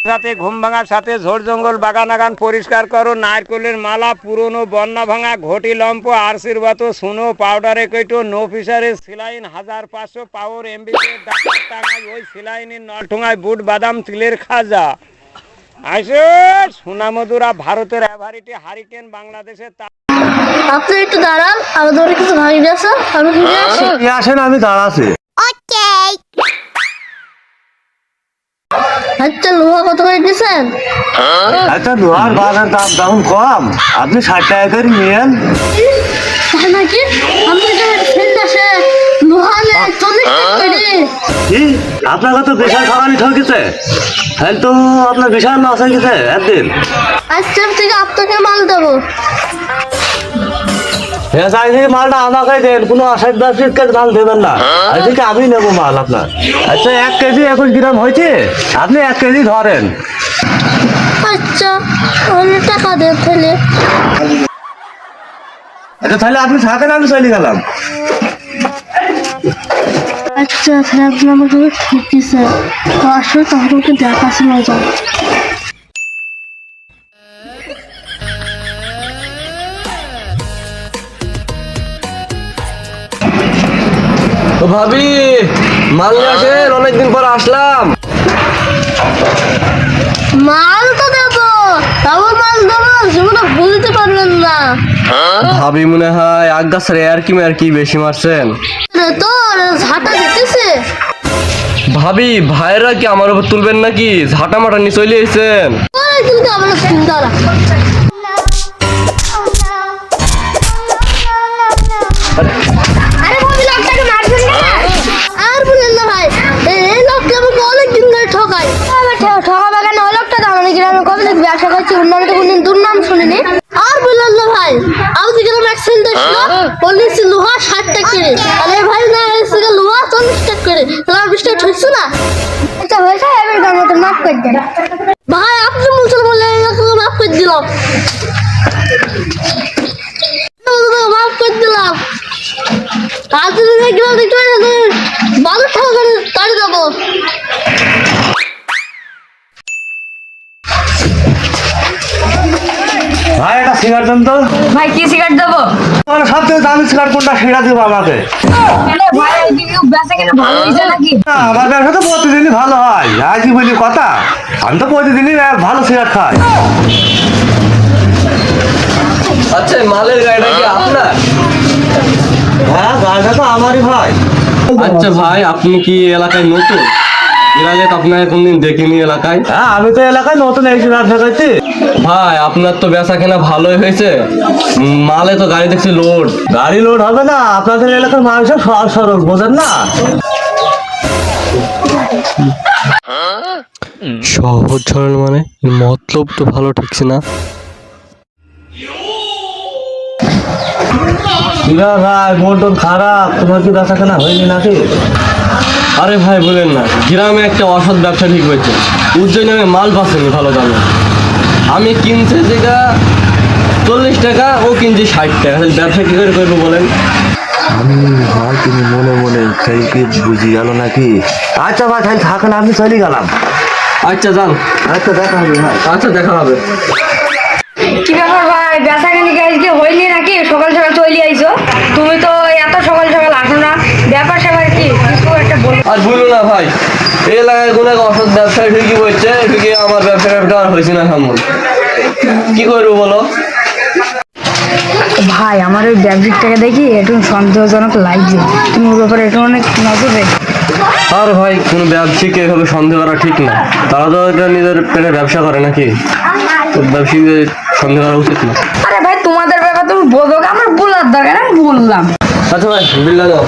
সাথে ঘুম ভাঙার সাথে ঝোড় জঙ্গল বাগান আগান পরিষ্কার করো, নারকেলের মালা পুরনো বন্যা ভাঙা ঘটি লম্প আশীর্বাদ শুনো পাউডারে কইটো নো ফিশারের সিলাইন 1500 পাওয়ার এমবিপিএস ডাক্তার টাঙাই ওই সিলাইনের নলঠোঙায় বুট বাদাম তিলের খাজা আসে সোনামধুরা ভারতের এভারিটি হারিকেন বাংলাদেশের। আপনি একটু দাঁড়ান, আমাদের কিছু ভাই গেছে, আমি ফিরে আসি। আসেন, আমি দাঁড়াচ্ছি। আচ্ছা, লোহা কত করে দিচ্ছেন? আচ্ছা, লোহার বাজার দাম দাম কম, আপনি 60 টাকা করে নিয়েন। তাই নাকি? আমাদের এখানে ফেল আসে লোহা নেই 40 টাকা করে। কি আপনার কত বিশাল খাবারই ঠকেছে? তাহলে তো আপনার বিশাল লস হয়ে গেছে একদিন। আজকে থেকে আপনাকে মাল দেবো। মালটা আমাকে দেন, কোনো আশায় ব্যবসায়িক কাজ মাল দেবেন না। আজকে আমি নেবো মাল আপনার। আচ্ছা, 1 কেজি 21 গ্রাম হয়েছে, আপনি 1 কেজি ধরেন। আচ্ছা, অনেক টাকা দেন ফেলে। আচ্ছা, তাহলে আপনি থাকেন, আমি চলে গেলাম। আচ্ছা, তাহলে আপনি আমাকে ঠকিয়েছে, তো আসলে তখন ওকে দেখাচ্ছে মজা। তো ভাবি মাল নিয়ে আসেন, অনেকদিন পর আসলাম। মাল তো দেবো, তাও মাল দেবো, জীবনে ভুলতে পারবেন না। ভাবি মনে হয় আজ্ঞা স্যার আর কি বেশি মারছেন। তোর ঝাঁটা দিতেছে। ভাবি ভাইরা কি আমার উপর তুলবেন নাকি? ঝাঁটা মাটা নিয়ে চলে এসেছেন। কিন্তু আমার দাঁড়া, আরে ভাবি লোকটাকে মারবেন না। আর বলেন না ভাই, এই লোকটা আমাকে অনেকদিন ধরে ঠকায়। ঠকাবে কেন? ওই লোকটা তো আমাদের গ্রামে কবে থেকে ব্যবসা করছি, ওর নামে তো কোনদিন দুর্নাম শুনিনি। আর বললেন না ভাই, আমাদের গ্রামে অ্যাক্সিডেন্ট হয়েছিল, বলেছি লোহা 60 টাকা করে, আর এই ভাই না এসেছিল লোহা 40 টাকা করে। তাহলে আর 20 টাকা ঠকছো না? আচ্ছা হয়েছে, এবার গান তো মাফ করে দেন ভাই। আপনি মুসল বলে মাফ করে দিলাম, মাফ করে দিলাম। আর যদি দেখলাম দেখতে 12 টাকা করে কাটে দেবো। ভাই, একটা সিগারেট দেন তো। ভাই কি সিগারেট দেবো? সবথেকে দামি সিগারেট কোনটা সেটা দিব আমাকে। ভাই এইদিকে বেচা কেনা ভালো হয়েছে নাকি? আমার ব্যবসা তো প্রতিদিনই ভালো হয়, আজই বলি কথা। আমি তো প্রতিদিনই ভালো সিগারেট খাই। আচ্ছা, মালের গাড়িটা কি আপনার? হ্যাঁ, গাড়িটা তো আমারই ভাই। আচ্ছা ভাই, আপনি কি এলাকায় নতুন? এর আগে তো আপনাকে কোনদিন দেখিনি এলাকায়। হ্যাঁ, আমি তো এলাকায় নতুন এই ব্যবসা করছি। ভাই আপনার তো বেচা কেনা ভালোই হয়েছে, মালে তো গাড়ি দেখছি লোড। গাড়ি লোড হবে না, আপনাদের এলাকার মানুষের সহজ সরল, বোঝেন না? সহজ সরল মানে মতলব তো ভালো ঠিকছে না। ভাই, মন টন খারাপ, তোমার কি বেচা কেনা হয়নি নাকি? আরে ভাই বলেন না, গ্রামে একটা অসৎ ব্যবসা ঠিক হয়েছে, উজ্জয়নে আমি মাল পাচ্ছিনি ভালো দামে। আমি কিনছি যেটা 40 টাকা, ও কিনছি 60 টাকা, তাহলে ব্যবসা কি করে করবো বলেন? আমি ভাই, তুমি মনে মনে সেই কি বুঝি গেল নাকি? আচ্ছা ভাই, তাহলে থাকেন, আমি চলে গেলাম। আচ্ছা যান। আচ্ছা, দেখা হবে ভাই। আচ্ছা দেখা হবে। কি ব্যাপার ভাই, বেচা কেনা কি আজকে হইলি নাকি? সকাল সকাল চলে আইছো, তুমি তো এত সকাল সকাল আসো না। ব্যাপার স্যাপার কি কিছু একটা বলো। আর বললো না ভাই, এই এলাকায় কোনো এক অসৎ ব্যবসায়ী ঢুকি বলছে, ঢুকে আমার ব্যবসাটা আর হয়েছে না সামন। কি করবো বলো? ভাই আমার ওই ব্যবসায়িকটাকে দেখি একটু সন্দেহজনক লাগছে, তুমি ওর ব্যাপারে একটু অনেক নজর রেখো। আর ভাই, কোনো ব্যবসায়ীকে এভাবে সন্দেহ করা ঠিক না, তারা তো এটা নিজের পেটে ব্যবসা করে নাকি, তো ব্যবসায়ীদের সন্দেহ করা উচিত না। আরে ভাই তোমাদের ব্যাপার তুমি বোঝো, আমার বলার দরকার, আমি বললাম। আচ্ছা ভাই, বিল্লা দাও।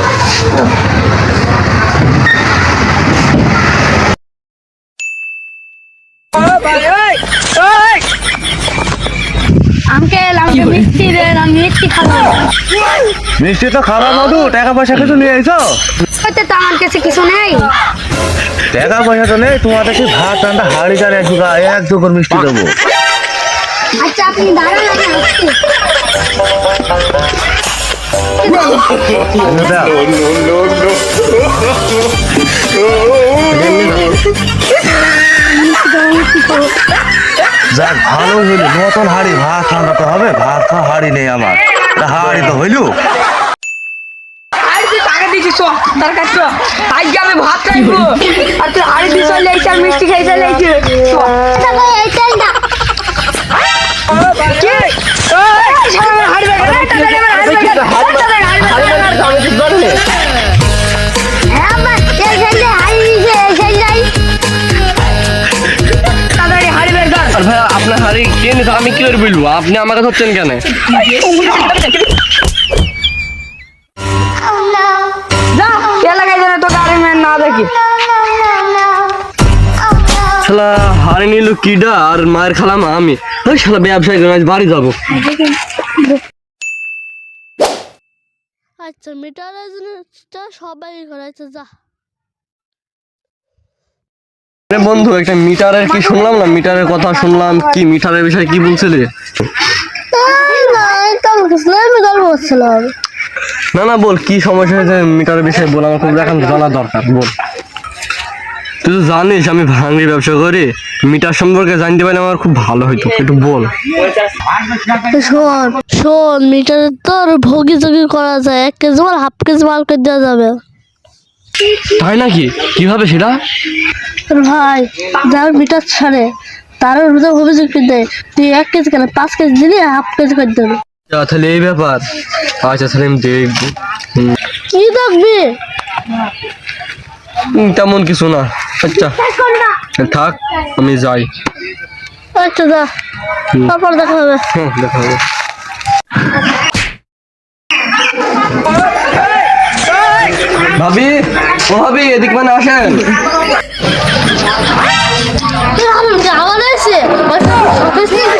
আঙ্কেল, আমাকে মিষ্টি দেন, আমি মিষ্টি খাবো। মিষ্টি তো খাওয়া মধু, টাকা পয়সা কিছু নিয়ে এসো? হয়তো তো আমার কাছে কিছু নেই। টাকা পয়সা তো নেই, তোমাদের কি ভাত রান্না হাড়ি চার 1 দুপুর মিষ্টি দেবো। আচ্ছা, আপনি দাঁড়ান, আমি আসছি। দাও। যাক ভালো হইলো, নতুন হাড়ি ভাত রান্নাতে হবে, ভাত খাওয়া হাড়ি নেই আমার, তা হাড়ি তো হইলো। আর তুই টাকা দিছিস চ দরকার চ আজকে আমি ভাত খাইবো আর তুই হাড়ি দিয়ে চলে আইছিস আর মিষ্টি খাই চলে আইছিস চ দেখো এই চালটা কি এই শালা হাড়ি ব্যাগ হ্যাঁ বাবা এই চালটা হাই দিছে, এই চালটাই তাড়াতাড়ি হাড়ি ব্যাগ ধর আর ভাই আপনার হাড়ি কে নিতে আমি কি করে বলবো, আপনি আমাকে ধরছেন কেন? যা এলাকায় যেন তো গাড়ি ম্যান না দেখি শালা হাড়ি নিল কিডা আর মায়ের খালাম আমি, ওই শালা ব্যবসায়ী বাড়ি যাবো। আচ্ছা মিটারের জিনিসটা সবাই করাইছে যা। আরে বন্ধু একটা মিটারের কি শুনলাম না, মিটারের কথা শুনলাম, কি মিটারের বিষয়ে কি বলছিলি? না কাল গেছিলাম, আমি গল্প করছিলাম। না না বল কি সমস্যা হয়েছে মিটারের বিষয়ে বল, আমার খুব এখন জানা দরকার, বল। তুই তো জানিস আমি ভাঙড়ি ব্যবসা করি, মিটার সম্পর্কে জানতে পারলে আমার খুব ভালো হইতো, একটু বল। শোন শোন মিটারে তোর ভোগি যোগি করা যায়, 1 কেজি মাল 1/2 কেজি মাল করে দেওয়া যাবে। তাই নাকি, কিভাবে সেটা? তোর ভাই যার মিটার ছাড়ে তার ভিতরে ভোগি যোগি দেয়, তুই 1 কেজি কেন 5 কেজি দিলি 1/2 কেজি করে দেবে। তাহলে এই ব্যাপার, আচ্ছা তাহলে আমি দেখবো। কি দেখবি? তেমন কিছু না, আচ্ছা থাক আমি যাই। আচ্ছা যা, তারপর দেখা হবে। হ্যাঁ দেখা হবে। ভাবি, ও ভাবি এদিক মানে আসেন। আবার এসে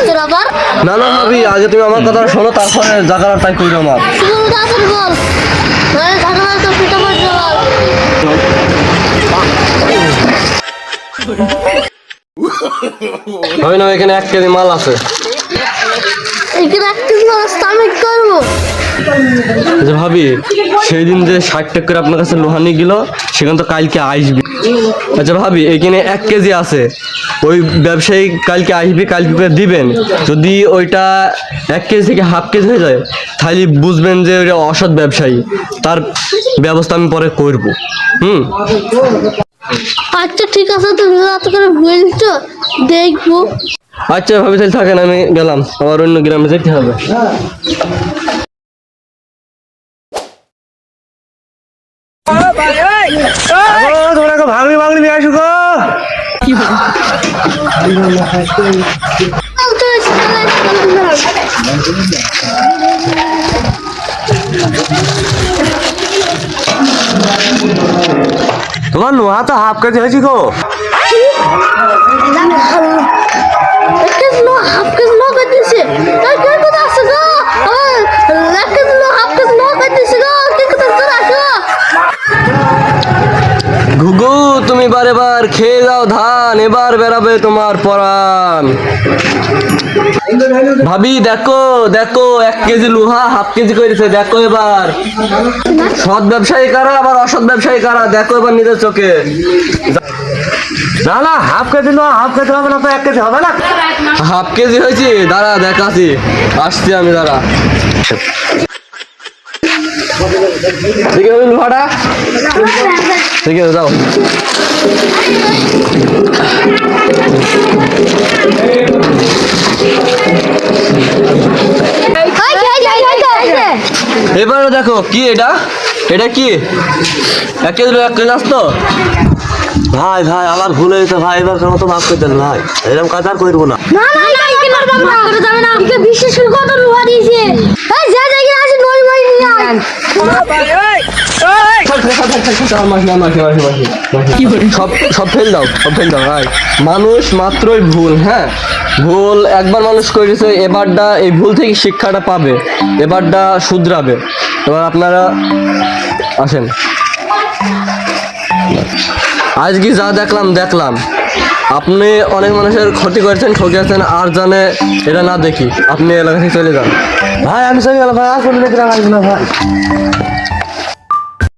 তোর আবার না না ভাবি, আগে তুমি আমার কথা শোনো, তারপরে যা করার তাই করো আমার। তুই তাড়াতাড়ি বল, নাহলে ঘটনা তো পিঠা মারতে বল। হয় না, এখানে 1 কেজি মাল আছে। এখানে 1 কেজি মাল আমি করবো। আচ্ছা ভাবি, সেই দিন যে 60 টাকা করে আপনার কাছে লোহা নিয়ে গেল, সেখানে তো কালকে আসবে। আচ্ছা ভাবি, এখানে 1 কেজি আছে, ওই ব্যবসায়ী কালকে আসবে, কালকে করে দিবেন। যদি ওইটা 1 কেজি থেকে 1/2 কেজি হয়ে যায়, তাহলে বুঝবেন যে ওইটা অসৎ ব্যবসায়ী, তার ব্যবস্থা আমি পরে করবো। আচ্ছা ঠিক আছে, তুমি এত করে বলছো দেখবো। আচ্ছা ভাবি তাহলে থাকেন, আমি গেলাম, আবার অন্য গ্রামে যেতে হবে। তোমরা ভাঙড়ি ভাঙড়ি নিয়ে আসো গো। তোমার লোহা তো 1/2 কেজি হয়েছি গো। 1 কেজি নো 1/2 কেজি নো করে দিছে, তাই কে কথা আছে গো? 1 কেজি নো 1/2 কেজি নো করে দিছে গো, কি কথা তোর আসো? ঘুঘু তুমি এবার খেয়ে যাও ধান, এবার বেরাবে তোমার পরাণ। ভাবি দেখো দেখো, 1 কেজি লোহা 1/2 কেজি করেছে, দেখো এবার সৎ ব্যবসায়ী কারা আবার অসৎ ব্যবসায়ী কারা, দেখো এবার নিজের চোখে। না না 1/2 কেজি না, 1/2 কেজি হবে না তো 1 কেজি হবে না। 1/2 কেজি হয়েছে, দাঁড়া দেখাচ্ছি, আসছি আমি, দাঁড়া। ঠিক আছে লোহাটা, ঠিক আছে যাও। এবারে দেখো কি এটা, এটা কি 1 কেজি 1 কেজি আসতো। ভাই ভাই আমার ভুল হয়েছে ভাই, এবার কেন তো মাফ করে দেন ভাই, এরকম কাজ আর করবো না। না না না কি করব না করে যাবে না, একে বিশেষ করে কত লোহা দিয়েছে। এই যা যা গিয়ে আসি নই মই নিয়ে আয়। সব ফেল দাও, সব ফেল দাও ভাই। মানুষ মাত্রই ভুল, হ্যাঁ ভুল একবার মানুষ করেছে, এবারটা এই ভুল থেকে শিক্ষাটা পাবে, এবারটা শুধরাবে। এবার আপনারা আসেন। আজকে যা দেখলাম, আপনি অনেক মানুষের ক্ষতি করেছেন, ঠকিয়েছেন, আর জানে এটা না দেখি আপনি এলাকা থেকে চলে যান। ভাই আমি চলে গেলাম ভাই, আর কোনো গ্রাম আসবো না ভাই।